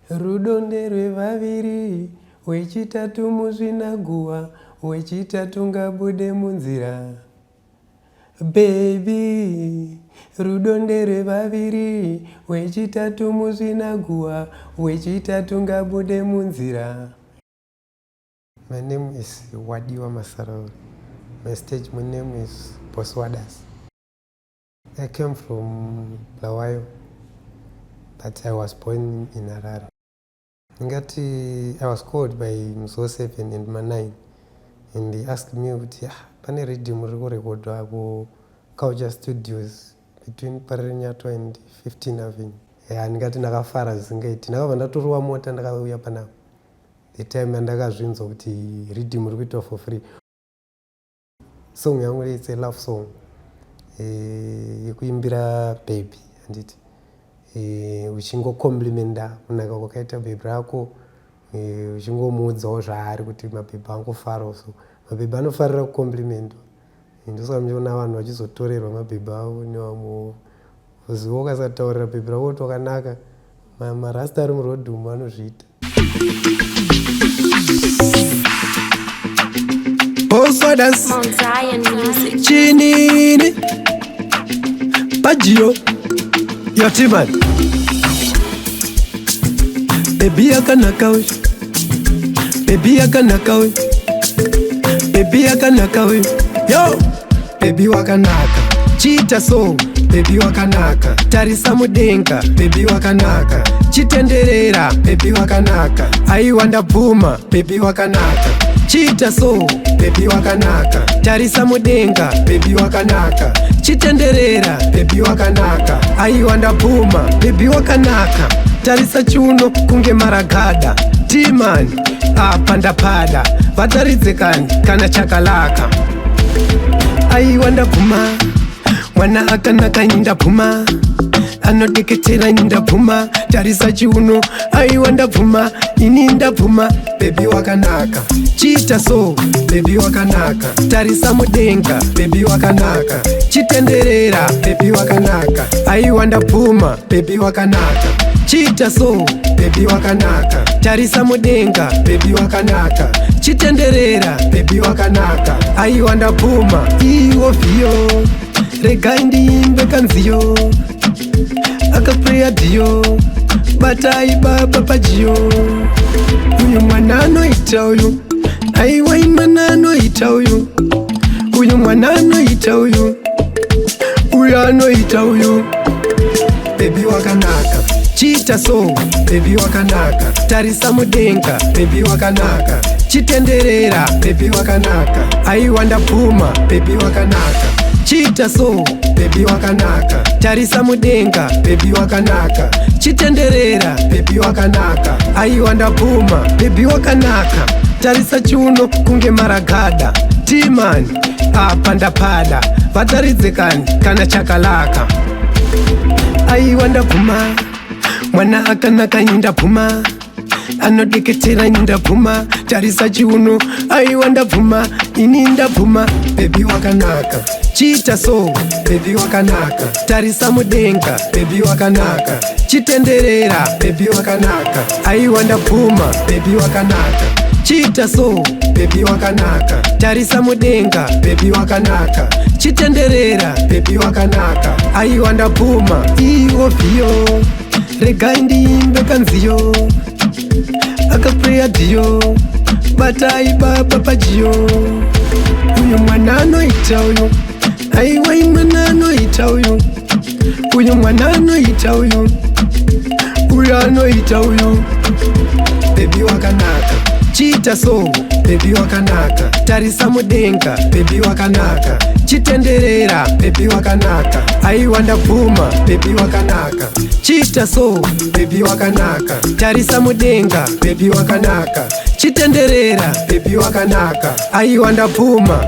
Rudo nderwevaviri, wechitatu muzvinaguwa, wechitatu ngabude munzira. Baby, rudo nderwevaviri, wechitatu muzvinaguwa, wechitatu ngabude munzira. My name is Wadiwa Masarauri. My stage name is Boswadas. I came from Bulawayo, but I was born in Harare. I was called by Mzo 7 and Ma9, and they asked me, pane redeem rekodwa ku Culture Studios between Parinyato and 15 Avenue. Ndikati ndakafara zvisingaiti. Ndakabva ndatorwa mota ndakauya panapa. The time ndakazvinzwa kuti redeem rikuitwa for free. Song yangu it's a love song. Yekuimbira baby anditi. Uchingo complimenta kunaka kwakaita baby rako, uchingomuudzawo zvaari kuti mababy angofara so mababy anofarira kucomplimentwa. Ndosaka muchiona vanhu vachizotorerwa mababy avo nevamwewo. Uziwo ukasataurira baby rako kuti wakanaka, marasta ari murodhi umu anozviita. Boswadas Chinini Bajio Yotiman Baby akanakawe, baby akanakawe, baby akanakawe. Yo, baby wakanaka, chita so, baby wakanaka, tarisa mudenga, baby wakanaka, chitenderera, baby wakanaka, aiwanda buma, baby wakanaka, chita so, baby wakanaka, tarisa mudenga, baby wakanaka, chitenderera, baby wakanaka, aiwanda buma, baby wakanaka, tarisa chuno kunge maragada, timani apanda pada, vataridzekani kana chakalaka. Aiwanda buma, mwana akanaka nyinda buma, anodeketera nyinda buma, tarisa chiuno aiwanda buma, ini ndabvuma, baby wakanaka, chita so, baby wakanaka, tarisa mudenga, baby wakanaka, chitenderera, baby wakanaka, aiwanda buma, baby wakanaka, chita so, baby wakanaka, tarisa mudenga, baby wakanaka, chitenderera, baby wakanaka, aiwanda buma, iwo vio, regai ndiimbe kanziyo, akapreya dhiyo, batai baba pajiyo. Uyu mwana anoita uyu, aiwa imwana anoita uyu, uyu mwana anoita uyu, uyu anoita uyu. Baby wakanaka, chita so, baby wakanaka, tarisa mudenga, baby wakanaka, chitenderera, baby wakanaka, aiwanda buma, baby wakanaka, chita so, baby wakanaka, tarisa mudenga, baby wakanaka, chitenderera, baby wakanaka, aiwanda buma, baby wakanaka, tarisa chuno kunge maragada, timani apanda pada, vataridzekani kana chakalaka. Aiwanda buma, mwana akanaka nyinda buma, anodeketera nyinda buma, tarisa chiuno aiwanda buma, ini ndabvuma, baby wakanaka, chita so, baby wakanaka, tarisa mudenga, baby wakanaka, chitenderera, baby wakanaka, aiwanda buma, baby wakanaka, chita so, baby wakanaka, tarisa mudenga, baby wakanaka, chitenderera, baby wakanaka, aiwanda buma, iwo vio, regai ndiimbe kanziyo, akapreya dhiyo, batai baba pajiyo. Uyu mwana anoita uyu, aiwa imwana anoita uyu, uyu mwana anoita uyu, uyu anoita uyu. Baby wakanaka, chita so, baby wakanaka, tarisa mudenga, baby wakanaka, chitenderera, baby wakanaka, aiwanda buma, baby wakanaka, chita so, baby wakanaka, tarisa mudenga, baby wakanaka, chitenderera, baby wakanaka, aiwanda buma.